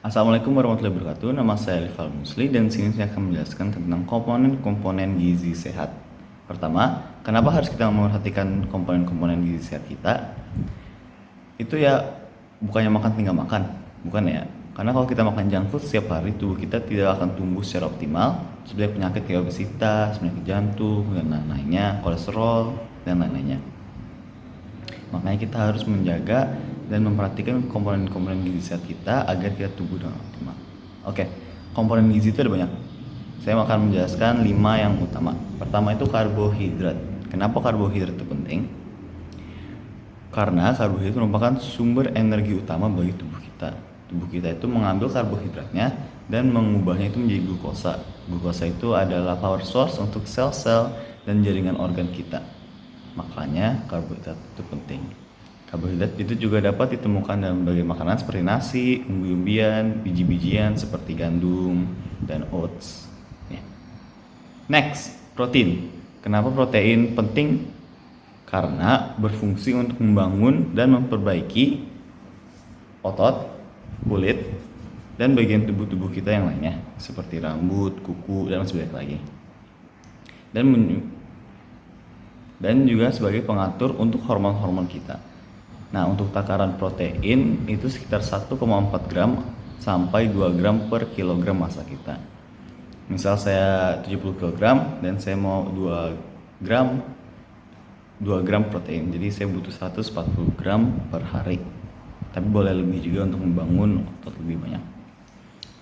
Assalamualaikum warahmatullahi wabarakatuh. Nama saya Rifal Musli dan sini saya akan menjelaskan tentang komponen-komponen gizi sehat. Pertama, kenapa harus kita memperhatikan komponen-komponen gizi sehat kita? Itu ya bukannya makan tinggal makan, bukan ya. Karena kalau kita makan junk food setiap hari, tubuh kita tidak akan tumbuh secara optimal seperti penyakit kayak obesitas, penyakit jantung, dan lain-lainnya, kolesterol, dan lain-lainnya. Makanya kita harus menjaga dan memperhatikan komponen-komponen gizi sehat kita agar kita tumbuh dengan optimal. Oke, komponen gizi itu ada banyak. Saya akan menjelaskan 5 yang utama. Pertama itu karbohidrat. Kenapa karbohidrat itu penting? Karena karbohidrat merupakan sumber energi utama bagi tubuh kita. Tubuh kita itu mengambil karbohidratnya dan mengubahnya itu menjadi glukosa. Glukosa itu adalah power source untuk sel-sel dan jaringan organ kita. Makanya karbohidrat itu penting. Karbohidrat itu juga dapat ditemukan dalam berbagai makanan seperti nasi, umbi-umbian, biji-bijian seperti gandum dan oats. Next, protein. Kenapa protein penting? Karena berfungsi untuk membangun dan memperbaiki otot, kulit, dan bagian tubuh-tubuh kita yang lainnya seperti rambut, kuku, dan sebagainya lagi. Dan juga sebagai pengatur untuk hormon-hormon kita. Nah, untuk takaran protein itu sekitar 1,4 gram sampai 2 gram per kilogram massa kita. Misal saya 70 kg dan saya mau 2 gram protein. Jadi saya butuh 140 gram per hari. Tapi boleh lebih juga untuk membangun otot lebih banyak.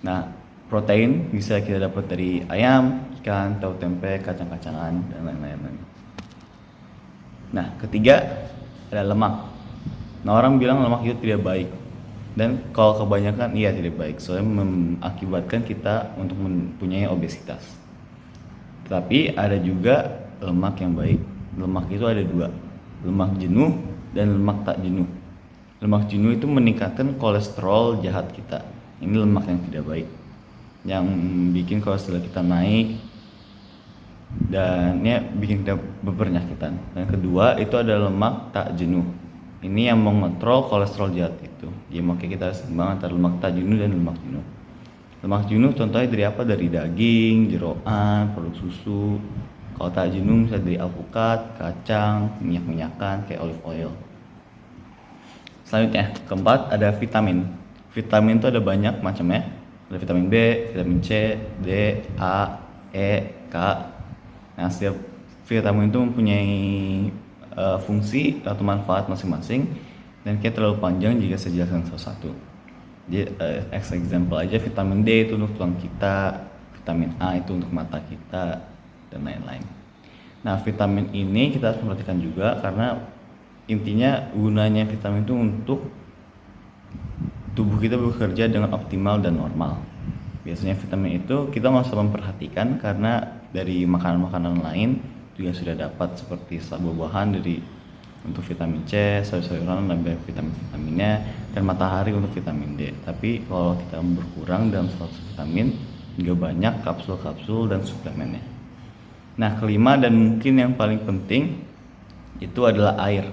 Nah, protein bisa kita dapat dari ayam, ikan, tahu tempe, kacang-kacangan, dan lain-lain. Nah, ketiga ada lemak. Nah, orang bilang lemak itu tidak baik. Dan kalau kebanyakan iya tidak baik, soalnya mengakibatkan kita untuk mempunyai obesitas. Tapi ada juga lemak yang baik. Lemak itu ada dua, lemak jenuh dan lemak tak jenuh. Lemak jenuh itu meningkatkan kolesterol jahat kita. Ini lemak yang tidak baik, yang bikin kolesterol kita naik dan ya bikin kita berpenyakitan. Dan kedua itu ada lemak tak jenuh. Ini yang mengontrol kolesterol jahat itu. Jadi makanya kita harus seimbang antara lemak tak jenuh dan lemak jenuh. Lemak jenuh contohnya dari apa? Dari daging, jeroan, produk susu. Kalau tak jenuh misalnya dari alpukat, kacang, minyak-minyakan kayak olive oil. Selanjutnya, keempat ada vitamin. Vitamin itu ada banyak macamnya. Ada vitamin B, vitamin C, D, A, E, K. Nah, setiap vitamin itu mempunyai fungsi atau manfaat masing-masing dan kayak terlalu panjang jika saya jelaskan satu-satu. Jadi example aja, vitamin D itu untuk tulang kita, vitamin A itu untuk mata kita, dan lain-lain. Nah, vitamin ini kita harus memperhatikan juga karena intinya gunanya vitamin itu untuk tubuh kita bekerja dengan optimal dan normal. Biasanya vitamin itu kita nggak usah memperhatikan karena dari makanan-makanan lain juga sudah dapat seperti buah-buahan dari untuk vitamin C, sayur-sayuran lebih vitaminnya, dan matahari untuk vitamin D. Tapi kalau kita berkurang dalam 100 vitamin, juga banyak kapsul-kapsul dan suplemennya. Nah, kelima dan mungkin yang paling penting itu adalah air.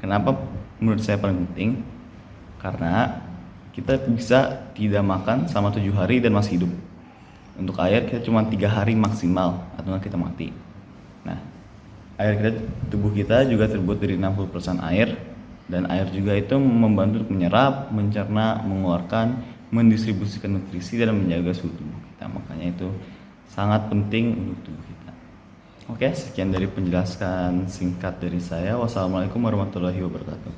Kenapa menurut saya paling penting? Karena kita bisa tidak makan selama 7 hari dan masih hidup. Untuk air kita cuma 3 hari maksimal atau kita mati. Nah, air kita, tubuh kita juga terbuat dari 60% air, dan air juga itu membantu menyerap, mencerna, mengeluarkan, mendistribusikan nutrisi dan menjaga suhu tubuh kita. Makanya itu sangat penting untuk tubuh kita. Oke, sekian dari penjelasan singkat dari saya. Wassalamualaikum warahmatullahi wabarakatuh.